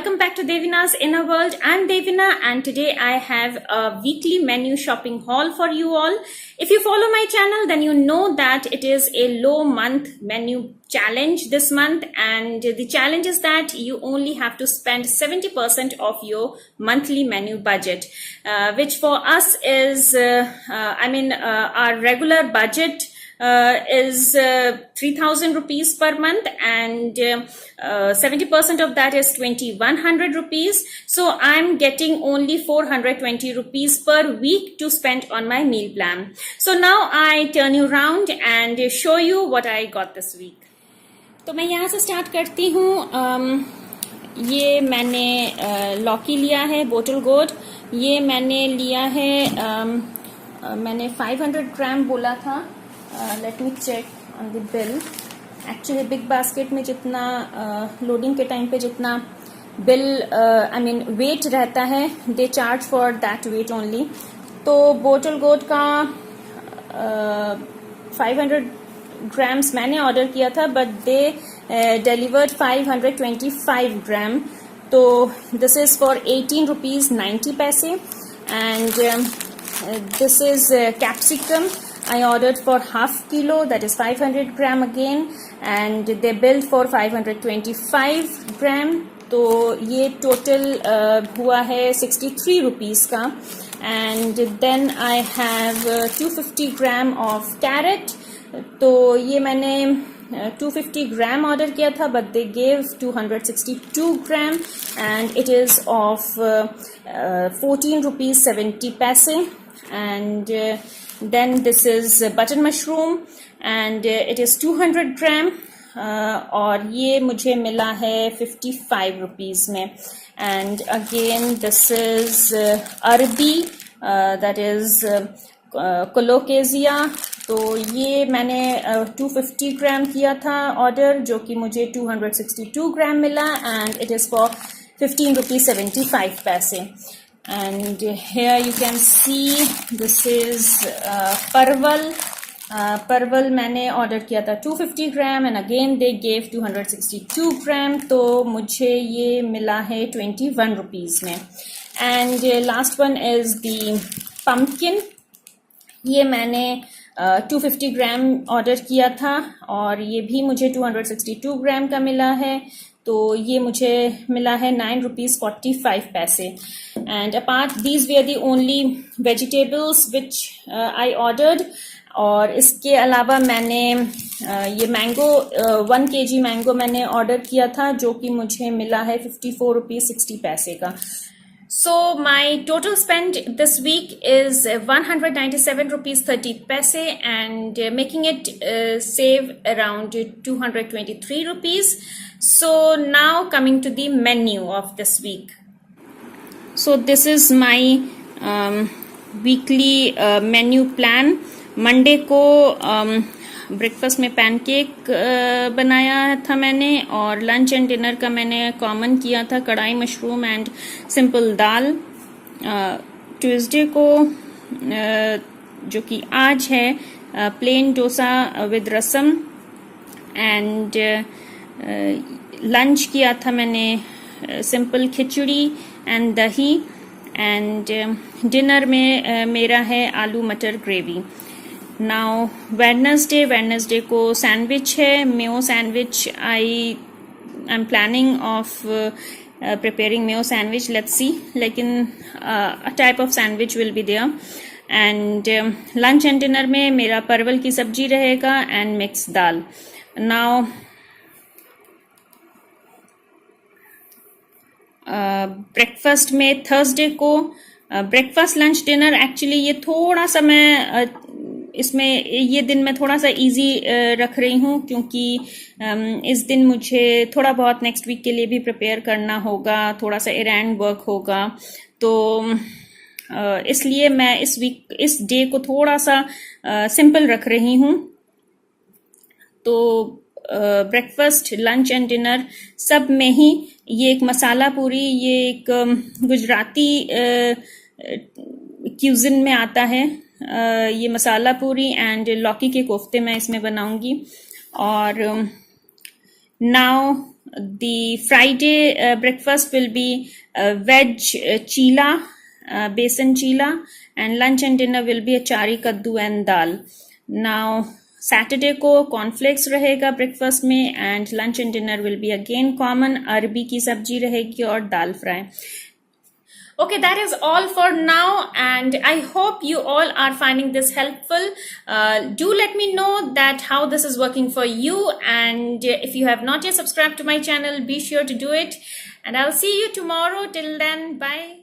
welcome back to Devina's Inner World. I'm Devina, and today I have a weekly menu shopping haul for you all. If you follow my channel, then you know that it is a low month menu challenge this month, and the challenge is that you only have to spend 70% of your monthly menu budget, which for us is, our regular budget is 3,000 rupees per month, and 70% of that is 2,100 rupees. So I'm getting only 420 rupees per week to spend on my meal plan. So now I turn you around and show you what I got this week. तो मैं यहाँ से start करती हूँ. ये मैंने लौकी लिया है, बोटल गोड. ये मैंने लिया है, मैंने 500 ग्राम बोला था. Let me check on the bill. Actually BigBasket में जितना लोडिंग के टाइम पे जितना बिल वेट रहता है, they charge for that weight only. तो बोटल गोड का 500 ग्राम्स मैंने ऑर्डर किया था, बट दे डिलीवर्ड 525 ग्राम. तो दिस इज फॉर 18 रुपीज 90 पैसे. And this is capsicum. I ordered for half kilo, that is 500 gram again, and they billed for 525 gram. तो ये total हुआ है 63 रुपीज़ का. And then I have 250 gram of carrot. तो ये मैंने 250 gram order किया था, but they gave 262 gram, and it is of 14 rupees 70 पैसे. And then this is button mushroom, and it is 200 gram, और ये मुझे मिला है 55 रुपीज़ में. And again this is अरबी, that is कोलोकेजिया. तो ये मैंने 250 ग्राम किया था ऑर्डर, जो कि मुझे 262 ग्राम मिला, and it is for 15 rupees 75 पैसे. And here you can see this is परवल. परवल मैंने ऑर्डर किया था 250 ग्राम, and again they gave 262 ग्राम. तो मुझे ये मिला है 21 रुपीज़ में. And last one is the pumpkin. ये मैंने 250 ग्राम ऑर्डर किया था, और ये भी मुझे 262 ग्राम का मिला है. तो ये मुझे मिला है 9 रुपीज़ 45 पैसे. And apart these they are the only vegetables which I ordered. और इसके अलावा मैंने ये मैंगो 1 kg मैंगो मैंने ऑर्डर किया था, जो कि मुझे मिला है 54 रुपीज़ 60 पैसे का. So my total spend this week is 197 rupees 30 paise, and making it save around 223 rupees. So now coming to the menu of this week. So this is my weekly menu plan. Monday को breakfast में pancake बनाया था मैंने, और lunch and dinner का मैंने common किया था kadai mushroom and simple dal. Tuesday को जो कि आज है, plain dosa with rasam. And lunch किया था मैंने simple khichdi and dahi. And dinner में मेरा है aloo matar gravy. Now Wednesday को सैंडविच है, mayo sandwich. I am planning of preparing mayo sandwich. Let's see, लेकिन a type of sandwich will be there. And lunch and dinner में मेरा परवल की सब्जी रहेगा and mix dal. Now breakfast में थर्सडे को ब्रेकफास्ट लंच डिनर, एक्चुअली ये थोड़ा सा मैं इसमें ये दिन मैं थोड़ा सा इजी रख रही हूँ, क्योंकि इस दिन मुझे थोड़ा बहुत नेक्स्ट वीक के लिए भी प्रिपेयर करना होगा, थोड़ा सा एरेंड वर्क होगा. तो इसलिए मैं इस डे को थोड़ा सा सिंपल रख रही हूँ. तो ब्रेकफास्ट लंच एंड डिनर सब में ही ये एक मसाला पूरी, ये एक गुजराती क्यूजिन में आता है. ये मसाला पूरी एंड लौकी के कोफ्ते मैं इसमें बनाऊंगी. और now The Friday breakfast will be veg chila, besan chila, and lunch and dinner will be a chari kaddu and dal. Now Saturday को cornflakes रहेगा breakfast में, and lunch and dinner will be again common, अरबी की सब्जी रहेगी और दाल fry. Okay, that is all for now, and I hope you all are finding this helpful. Do let me know that how this is working for you, and if you have not yet subscribed to my channel, be sure to do it, and I'll see you tomorrow. Till then, bye.